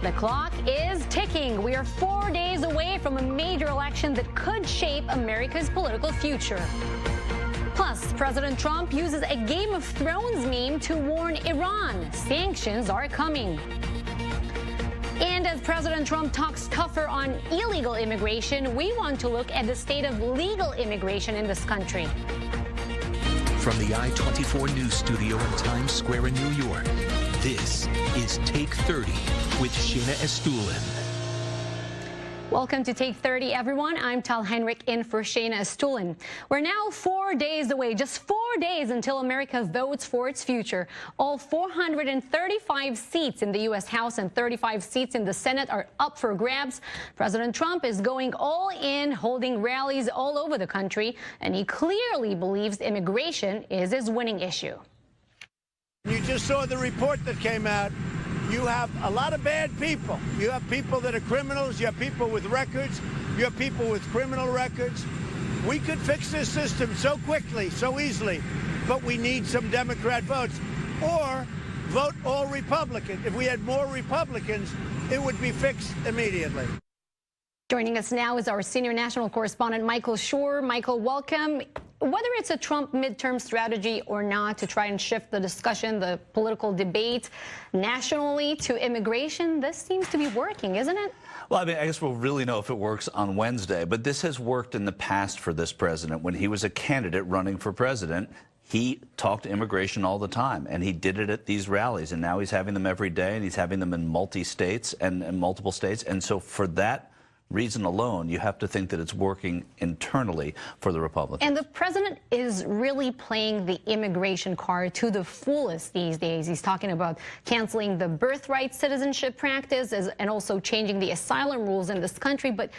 The clock is ticking. We are 4 days away from a major election that could shape America's political future. Plus, President Trump uses a Game of Thrones meme to warn Iran sanctions are coming. And as President Trump talks tougher on illegal immigration, we want to look at the state of legal immigration in this country. From the I24 News studio in Times Square in New York, this is Take 30 with Shayna Estulin. Welcome to Take 30, everyone. I'm Tal Henrik in for Shayna Estulin. We're now 4 days away, just 4 days until America votes for its future. All 435 seats in the U.S. House and 35 seats in the Senate are up for grabs. President Trump is going all in, holding rallies all over the country, and he clearly believes immigration is his winning issue. You just saw the report that came out. You have a lot of bad people. You have people that are criminals. You have people with records. You have people with criminal records. We could fix this system so quickly, so easily, but we need some Democrat votes. Or vote all Republican. If we had more Republicans, it would be fixed immediately. Joining us now is our senior national correspondent, Michael Schur. Michael, welcome. Whether it's a Trump midterm strategy or not to try and shift the discussion, the political debate nationally to immigration, this seems to be working, isn't it? Well, I mean, I guess we'll really know if it works on Wednesday, but this has worked in the past for this president. When he was a candidate running for president, he talked immigration all the time, and he did it at these rallies, and now he's having them every day, and he's having them in multi-states and multiple states. And so for that reason alone, you have to think that it's working internally for the Republicans. And the president is really playing the immigration card to the fullest these days. He's talking about canceling the birthright citizenship practice and also changing the asylum rules in this country. But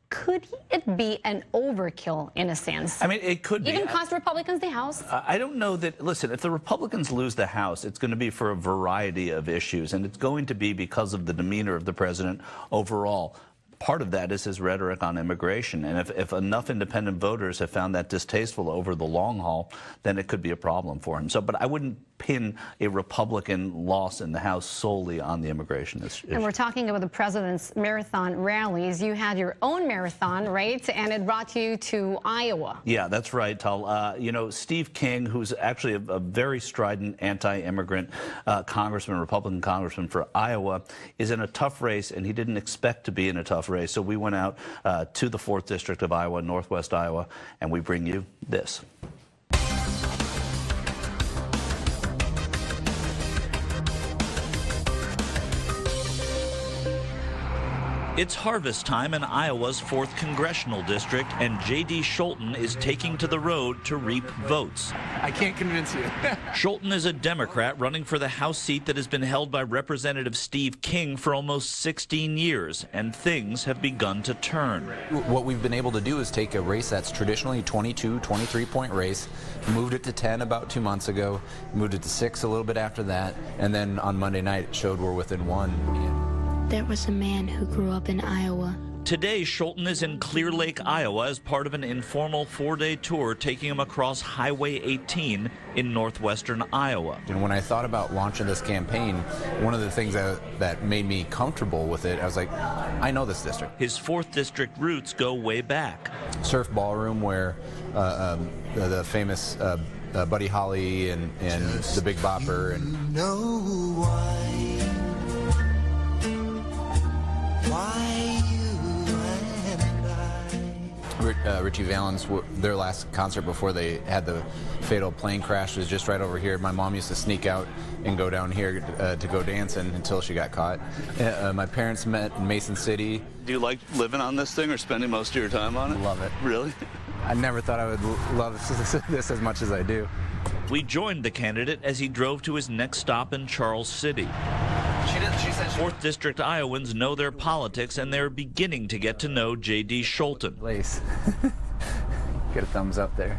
could it be an overkill in a sense? I mean, it could be. Even cost Republicans the House? I don't know that, listen, if the Republicans lose the House, it's going to be for a variety of issues, and it's going to be because of the demeanor of the president overall. Part of that is his rhetoric on immigration, and if enough independent voters have found that distasteful over the long haul, then it could be a problem for him. So, but I wouldn't pin a Republican loss in the House solely on the immigration issue. And we're talking about the president's marathon rallies. You had your own marathon, right? And it brought you to Iowa. Yeah, that's right, Tal. You know, Steve King, who's actually a very strident anti-immigrant congressman, Republican congressman for Iowa, is in a tough race, and he didn't expect to be in a tough race. So we went out to the 4th District of Iowa, Northwest Iowa, and we bring you this. It's harvest time in Iowa's 4th Congressional District, and J.D. Scholten is taking to the road to reap votes. I can't convince you. Scholten is a Democrat running for the House seat that has been held by Representative Steve King for almost 16 years, and things have begun to turn. What we've been able to do is take a race that's traditionally 22, 23-point race, moved it to 10 about 2 months ago, moved it to 6 a little bit after that, and then on Monday night it showed we're within 1. There was a man who grew up in Iowa. Today, Scholten is in Clear Lake, Iowa, as part of an informal 4-day tour taking him across Highway 18 in northwestern Iowa. And when I thought about launching this campaign, one of the things that made me comfortable with it, I was like, I know this district. His 4th District roots go way back. Surf Ballroom, where the famous Buddy Holly and the Big Bopper. And Richie Valens, their last concert before they had the fatal plane crash was just right over here. My mom used to sneak out and go down here to go dancing until she got caught. My parents met in Mason City. Do you like living on this thing or spending most of your time on it? Love it. Really? I never thought I would love this as much as I do. We joined the candidate as he drove to his next stop in Charles City. She said 4th District Iowans know their politics, and they're beginning to get to know J.D. Scholten. Place. Get a thumbs up there.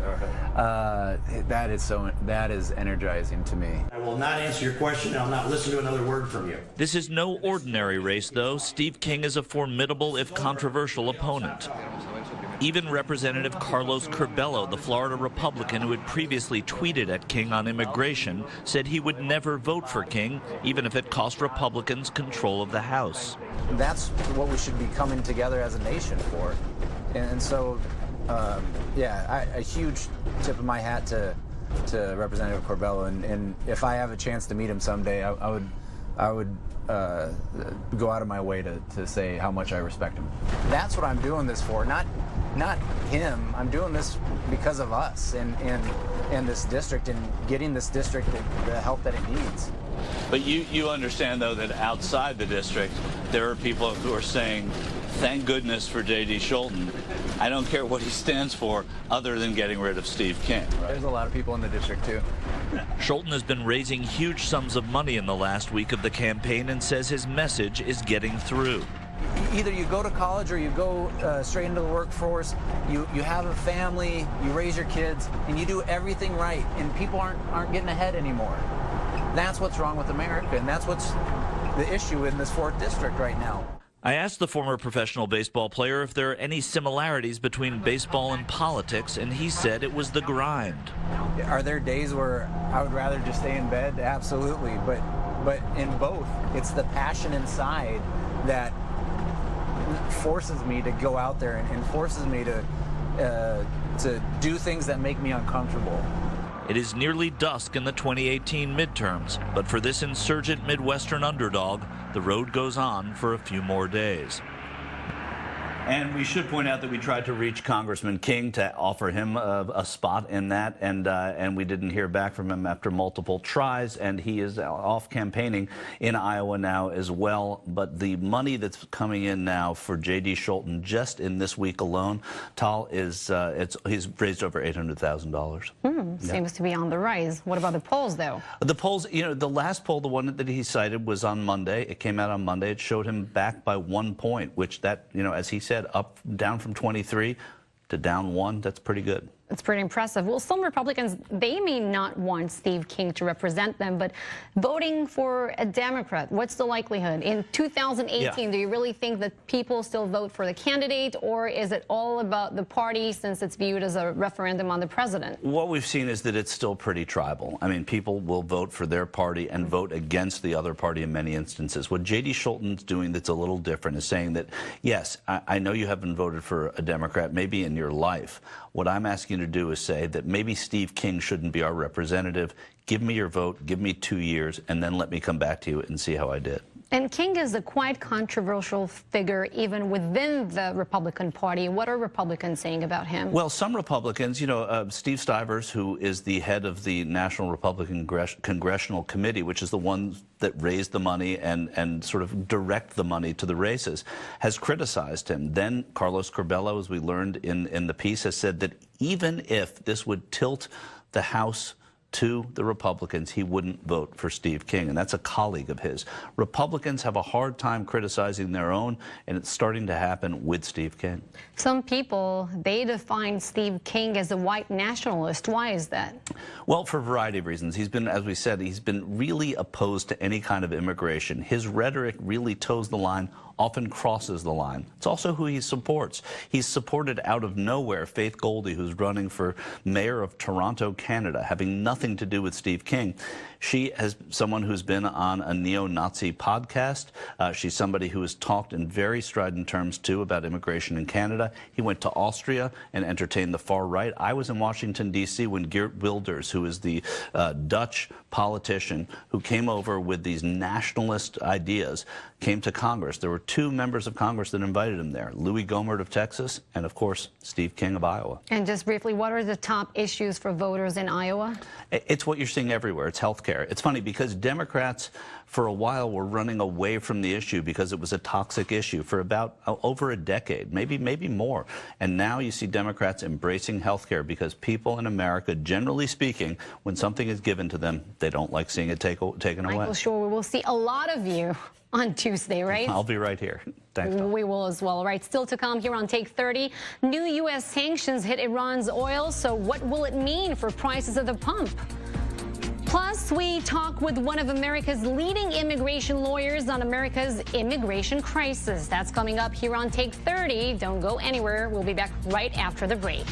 That is energizing to me. I will not answer your question, and I'll not listen to another word from you. This is no ordinary race, though. Steve King is a formidable, if controversial, opponent. Even Representative Carlos Curbelo, the Florida Republican who had previously tweeted at King on immigration, said he would never vote for King, even if it cost Republicans control of the House. That's what we should be coming together as a nation for. And so, yeah, a huge tip of my hat to Representative Curbelo. And if I have a chance to meet him someday, I would go out of my way to say how much I respect him. That's what I'm doing this for, not him. I'm doing this because of us and this district and getting this district the help that it needs. But you understand, though, that outside the district, there are people who are saying, thank goodness for J.D. Scholten. I don't care what he stands for other than getting rid of Steve King. There's a lot of people in the district, too. Scholten has been raising huge sums of money in the last week of the campaign and says his message is getting through. Either you go to college or you go straight into the workforce, you have a family, you raise your kids, and you do everything right, and people aren't getting ahead anymore. That's what's wrong with America, and that's what's the issue in this 4th district right now. I asked the former professional baseball player if there are any similarities between baseball and politics, and he said it was the grind. Are there days where I would rather just stay in bed? Absolutely, but in both, it's the passion inside that forces me to go out there and forces me to do things that make me uncomfortable. It is nearly dusk in the 2018 midterms, but for this insurgent Midwestern underdog, the road goes on for a few more days. And we should point out that we tried to reach Congressman King to offer him a spot in that, and we didn't hear back from him after multiple tries, and he is off campaigning in Iowa now as well. But the money that's coming in now for J.D. Scholten just in this week alone, Tal, is he's raised over $800,000. Seems to be on the rise. What about the polls, though? The polls, you know, the last poll, the one that he cited, was on Monday. It came out on Monday. It showed him back by 1 point, which that, you know, as he said, down from 23 to down 1. That's pretty good. It's pretty impressive. Well, some Republicans, they may not want Steve King to represent them, but voting for a Democrat, what's the likelihood? In 2018, do you really think that people still vote for the candidate, or is it all about the party since it's viewed as a referendum on the president? What we've seen is that it's still pretty tribal. I mean, people will vote for their party and vote against the other party in many instances. What J.D. Scholten's doing that's a little different is saying that, yes, I know you haven't voted for a Democrat maybe in your life. What I'm asking you to do is say that maybe Steve King shouldn't be our representative. Give me your vote, give me 2 years, and then let me come back to you and see how I did. And King is a quite controversial figure even within the Republican Party. What are Republicans saying about him? Well, some Republicans, you know, Steve Stivers, who is the head of the National Republican Congressional Committee, which is the one that raised the money and sort of direct the money to the races, has criticized him. Then Carlos Curbelo, as we learned in the piece, has said that even if this would tilt the House to the Republicans, he wouldn't vote for Steve King, and that's a colleague of his. Republicans have a hard time criticizing their own, and it's starting to happen with Steve King. Some people, they define Steve King as a white nationalist. Why is that? Well, for a variety of reasons. He's been, as we said, he's been really opposed to any kind of immigration. His rhetoric really toes the line, often crosses the line. It's also who he supports. He's supported out of nowhere Faith Goldy, who's running for mayor of Toronto, Canada, having nothing to do with Steve King. She has someone who's been on a neo-Nazi podcast. She's somebody who has talked in very strident terms, too, about immigration in Canada. He went to Austria and entertained the far right. I was in Washington, D.C. when Geert Wilders, who is the Dutch politician who came over with these nationalist ideas, came to Congress. There were 2 members of Congress that invited him there, Louis Gohmert of Texas and, of course, Steve King of Iowa. And just briefly, what are the top issues for voters in Iowa? It's what you're seeing everywhere. It's health care. It's funny because Democrats for a while were running away from the issue because it was a toxic issue for about over a decade, maybe more. And now you see Democrats embracing health care because people in America, generally speaking, when something is given to them, they don't like seeing it taken away. Michael, sure, we will see a lot of you on Tuesday, right? I'll be right here. Thanks, Tom. We will as well. All right, still to come here on Take 30. New U.S. sanctions hit Iran's oil, so what will it mean for prices at the pump? Plus, we talk with one of America's leading immigration lawyers on America's immigration crisis. That's coming up here on Take 30. Don't go anywhere. We'll be back right after the break.